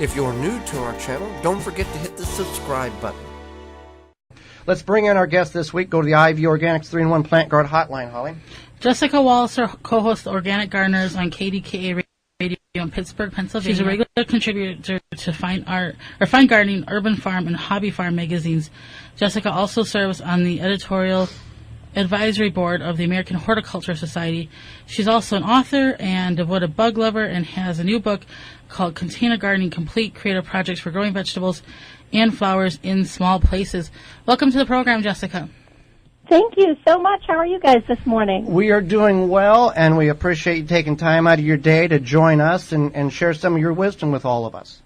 If you're new to our channel, don't forget to hit the subscribe button. Let's bring in our guest this week. Go to the IV Organics 3-in-1 Plant Guard Hotline, Holly. Jessica Walliser co-hosts Organic Gardeners on KDKA Radio in Pittsburgh, Pennsylvania. She's a regular contributor to Fine Gardening, Urban Farm, and Hobby Farm magazines. Jessica also serves on the editorial advisory board of the American Horticulture Society. She's also an author and devoted bug lover and has a new book called Container Gardening Complete, Creative Projects for Growing Vegetables and Flowers in Small Places. Welcome to the program, Jessica. Thank you so much. How are you guys this morning? We are doing well, and we appreciate you taking time out of your day to join us and share some of your wisdom with all of us.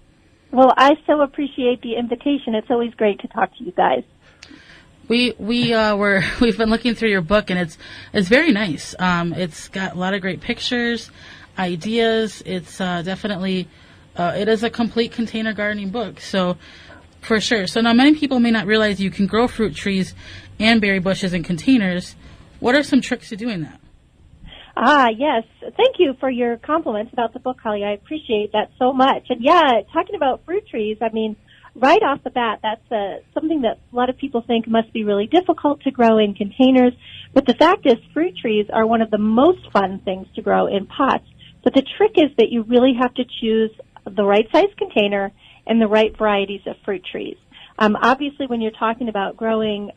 Well, I so appreciate the invitation. It's always great to talk to you guys. We've been looking through your book, and it's very nice. It's got a lot of great pictures, ideas. It's definitely it is a complete container gardening book. So for sure. So now many people may not realize you can grow fruit trees and berry bushes in containers. What are some tricks to doing that? Yes. Thank you for your compliments about the book, Holly. I appreciate that so much. And yeah, talking about fruit trees, I mean, right off the bat, that's something that a lot of people think must be really difficult to grow in containers. But the fact is, fruit trees are one of the most fun things to grow in pots. But the trick is that you really have to choose the right size container and the right varieties of fruit trees. Obviously, when you're talking about growing,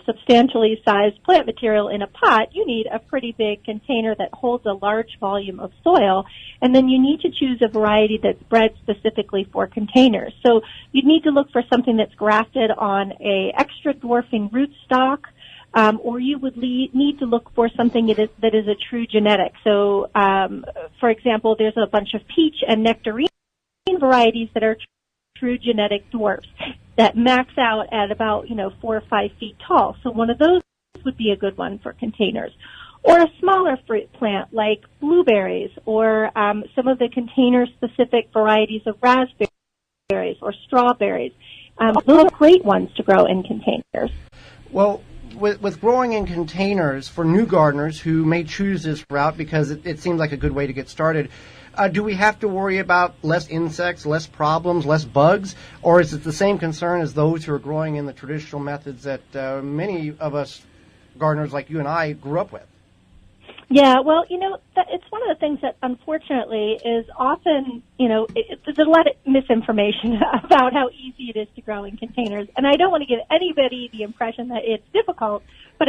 substantially sized plant material in a pot, you need a pretty big container that holds a large volume of soil, and then you need to choose a variety that's bred specifically for containers. So you need to look for something that's grafted on a extra dwarfing rootstock, or you would need to look for something that is a true genetic. So, for example, there's a bunch of peach and nectarine varieties that are true genetic dwarfs that max out at about, 4 or 5 feet tall. So one of those would be a good one for containers. Or a smaller fruit plant like blueberries or some of the container-specific varieties of raspberries or strawberries. Those are great ones to grow in containers. Well, with growing in containers for new gardeners who may choose this route because it seems like a good way to get started, do we have to worry about less insects, less problems, less bugs, or is it the same concern as those who are growing in the traditional methods that many of us gardeners like you and I grew up with? Yeah, well, it's one of the things that unfortunately is often, there's a lot of misinformation about how easy it is to grow in containers. And I don't want to give anybody the impression that it's difficult, but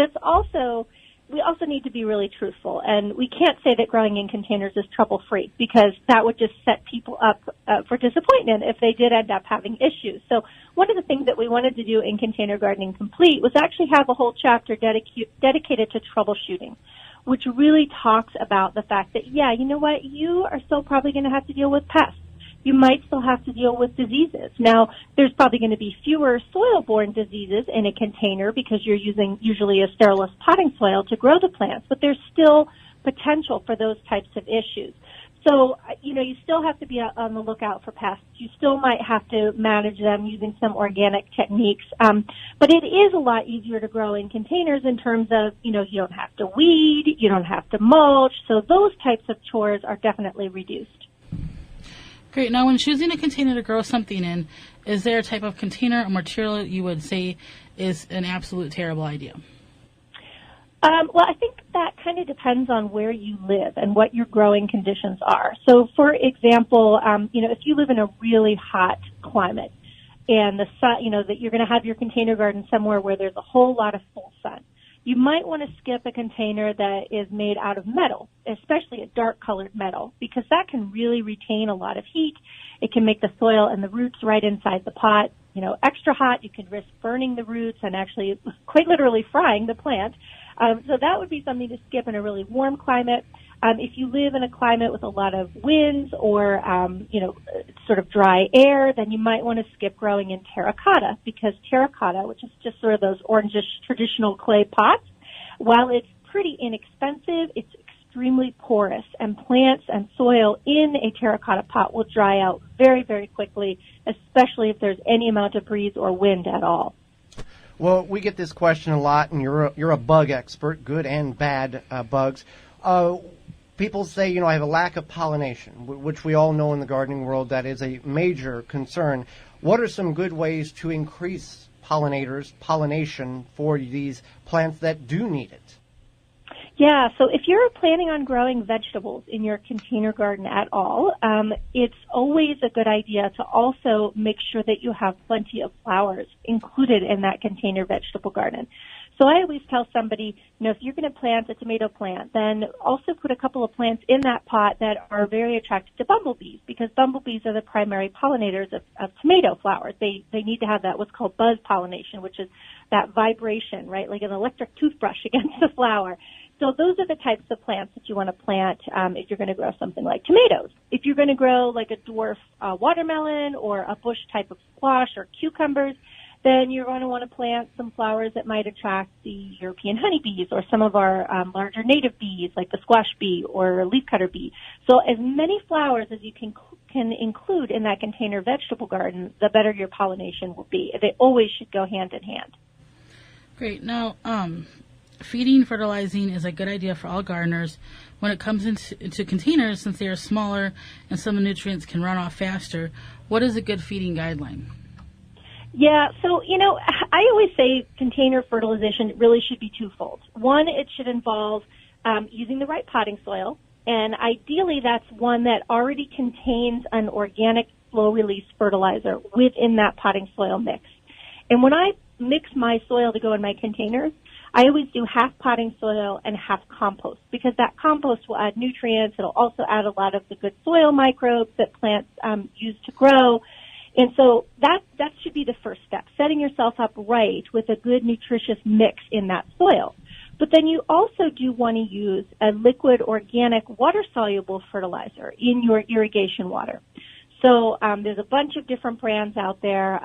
we also need to be really truthful. And we can't say that growing in containers is trouble-free because that would just set people up for disappointment if they did end up having issues. So one of the things that we wanted to do in Container Gardening Complete was actually have a whole chapter dedicated to troubleshooting, which really talks about the fact that, yeah, you know what, you are still probably going to have to deal with pests. You might still have to deal with diseases. Now, there's probably going to be fewer soil-borne diseases in a container because you're using usually a sterilized potting soil to grow the plants, but there's still potential for those types of issues. So, you still have to be on the lookout for pests. You still might have to manage them using some organic techniques. But it is a lot easier to grow in containers in terms of, you don't have to weed, you don't have to mulch. So those types of chores are definitely reduced. Great. Now, when choosing a container to grow something in, is there a type of container or material you would say is an absolute terrible idea? Well, I think that kind of depends on where you live and what your growing conditions are. So, for example, if you live in a really hot climate and the sun, that you're going to have your container garden somewhere where there's a whole lot of full sun, you might want to skip a container that is made out of metal, especially a dark-colored metal, because that can really retain a lot of heat. It can make the soil and the roots right inside the pot, extra hot. You could risk burning the roots and actually quite literally frying the plant. So that would be something to skip in a really warm climate. If you live in a climate with a lot of winds or, sort of dry air, then you might want to skip growing in terracotta because terracotta, which is just sort of those orangish traditional clay pots, while it's pretty inexpensive, it's extremely porous, and plants and soil in a terracotta pot will dry out very, very quickly, especially if there's any amount of breeze or wind at all. Well, we get this question a lot, and you're a bug expert, good and bad bugs. people say, I have a lack of pollination, which we all know in the gardening world that is a major concern. What are some good ways to increase pollination for these plants that do need it? Yeah, so if you're planning on growing vegetables in your container garden at all, it's always a good idea to also make sure that you have plenty of flowers included in that container vegetable garden. So I always tell somebody, if you're going to plant a tomato plant, then also put a couple of plants in that pot that are very attractive to bumblebees, because bumblebees are the primary pollinators of tomato flowers. They need to have that what's called buzz pollination, which is that vibration, right, like an electric toothbrush against the flower. So those are the types of plants that you want to plant if you're going to grow something like tomatoes. If you're going to grow like a dwarf watermelon or a bush type of squash or cucumbers, then you're going to want to plant some flowers that might attract the European honeybees or some of our larger native bees like the squash bee or leafcutter bee. So as many flowers as you can include in that container vegetable garden, the better your pollination will be. They always should go hand in hand. Great. Now, feeding, fertilizing is a good idea for all gardeners. When it comes into containers, since they are smaller and some nutrients can run off faster, what is a good feeding guideline? Yeah, so, I always say container fertilization really should be twofold. One, it should involve using the right potting soil, and ideally that's one that already contains an organic slow-release fertilizer within that potting soil mix. And when I mix my soil to go in my containers, I always do half potting soil and half compost, because that compost will add nutrients. It'll also add a lot of the good soil microbes that plants use to grow. And so that should be the first step, setting yourself up right with a good nutritious mix in that soil. But then you also do want to use a liquid organic water-soluble fertilizer in your irrigation water. So there's a bunch of different brands out there.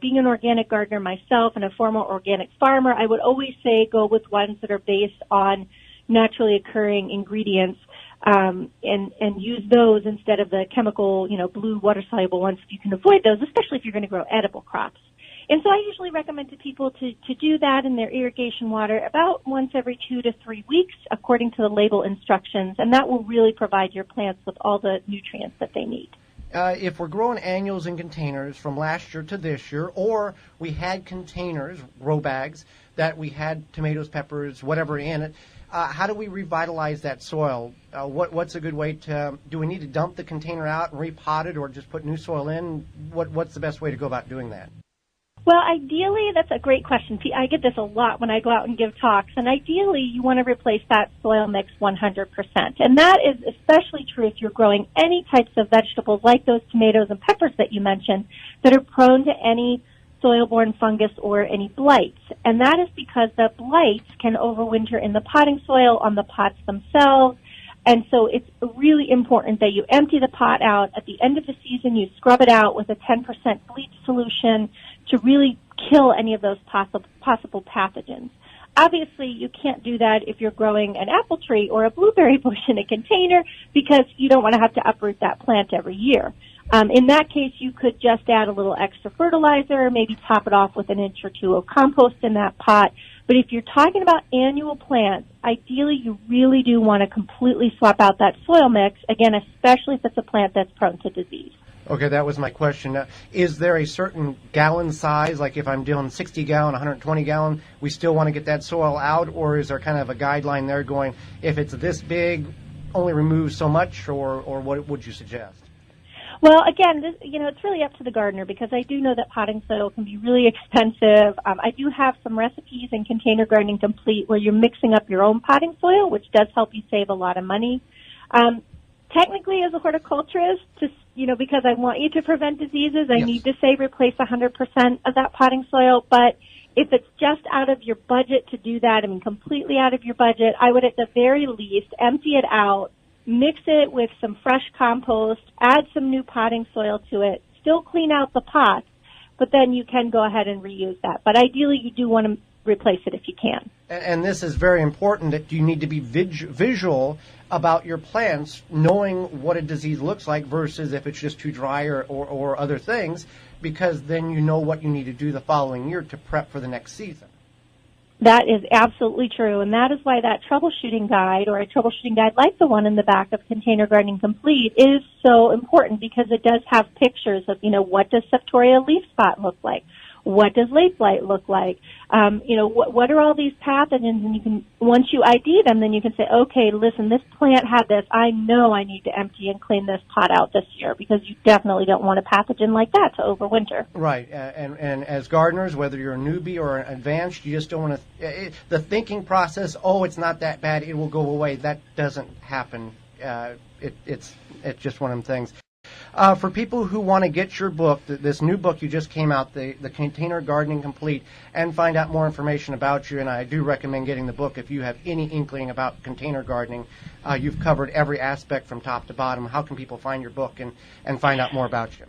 Being an organic gardener myself and a former organic farmer, I would always say go with ones that are based on naturally occurring ingredients, and use those instead of the chemical, blue water-soluble ones if you can avoid those, especially if you're going to grow edible crops. And so I usually recommend to people to do that in their irrigation water about once every 2 to 3 weeks according to the label instructions, and that will really provide your plants with all the nutrients that they need. If we're growing annuals in containers from last year to this year, or we had containers, grow bags, that we had tomatoes, peppers, whatever in it, how do we revitalize that soil? What's a good way do we need to dump the container out and repot it, or just put new soil in? What's the best way to go about doing that? Well, ideally, that's a great question. I get this a lot when I go out and give talks, and ideally you want to replace that soil mix 100%. And that is especially true if you're growing any types of vegetables like those tomatoes and peppers that you mentioned that are prone to any soil-borne fungus or any blights. And that is because the blights can overwinter in the potting soil on the pots themselves. And so it's really important that you empty the pot out. At the end of the season, you scrub it out with a 10% bleach solution to really kill any of those possible pathogens. Obviously, you can't do that if you're growing an apple tree or a blueberry bush in a container, because you don't want to have to uproot that plant every year. In that case, you could just add a little extra fertilizer, maybe top it off with an inch or two of compost in that pot. But if you're talking about annual plants, ideally you really do want to completely swap out that soil mix, again, especially if it's a plant that's prone to disease. Okay, that was my question. Is there a certain gallon size, like if I'm doing 60 gallon, 120 gallon, we still want to get that soil out, or is there kind of a guideline there going, if it's this big, only remove so much, or what would you suggest? Well, again, it's really up to the gardener, because I do know that potting soil can be really expensive. I do have some recipes in Container Gardening Complete where you're mixing up your own potting soil, which does help you save a lot of money. Technically, as a horticulturist, because I want you to prevent diseases, I need to say replace 100% of that potting soil. But if it's just out of your budget to do that, completely out of your budget, I would at the very least empty it out, mix it with some fresh compost, add some new potting soil to it, still clean out the pots, but then you can go ahead and reuse that. But ideally, you do want to replace it if you can. And this is very important, that you need to be visual about your plants, knowing what a disease looks like versus if it's just too dry or other things, because then you know what you need to do the following year to prep for the next season. That is absolutely true, and that is why that troubleshooting guide, or a troubleshooting guide like the one in the back of Container Gardening Complete, is so important, because it does have pictures of, what does septoria leaf spot look like? What does late blight look like? What are all these pathogens? And you can, once you ID them, then you can say, okay, listen, this plant had this. I know I need to empty and clean this pot out this year, because you definitely don't want a pathogen like that to overwinter. Right, and as gardeners, whether you're a newbie or an advanced, you just don't want to. The thinking process, it's not that bad, it will go away. That doesn't happen. It's just one of them things. For people who want to get your book, this new book you just came out, the Container Gardening Complete, and find out more information about you, and I do recommend getting the book if you have any inkling about container gardening. You've covered every aspect from top to bottom. How can people find your book and find out more about you?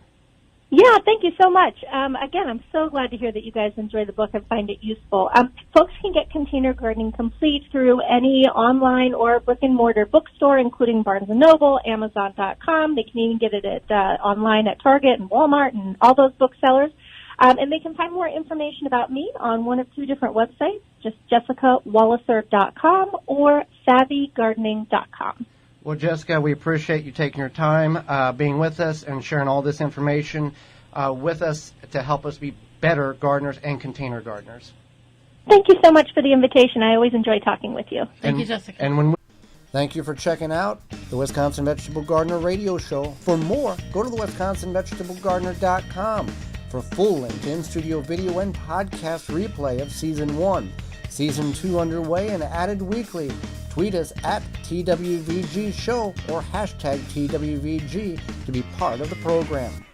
Yeah, thank you so much. Again, I'm so glad to hear that you guys enjoy the book and find it useful. Folks can get Container Gardening Complete through any online or brick-and-mortar bookstore, including Barnes & Noble, Amazon.com. They can even get it at online at Target and Walmart and all those booksellers. And they can find more information about me on one of two different websites, just JessicaWalliser.com or SavvyGardening.com. Well, Jessica, we appreciate you taking your time, being with us, and sharing all this information with us to help us be better gardeners and container gardeners. Thank you so much for the invitation. I always enjoy talking with you. Thank you, Jessica. Thank you for checking out the Wisconsin Vegetable Gardener Radio Show. For more, go to the WisconsinVegetableGardener.com for full-length in-studio video and podcast replay of Season 1. Season 2 underway and added weekly. Tweet us at TWVG Show or hashtag TWVG to be part of the program.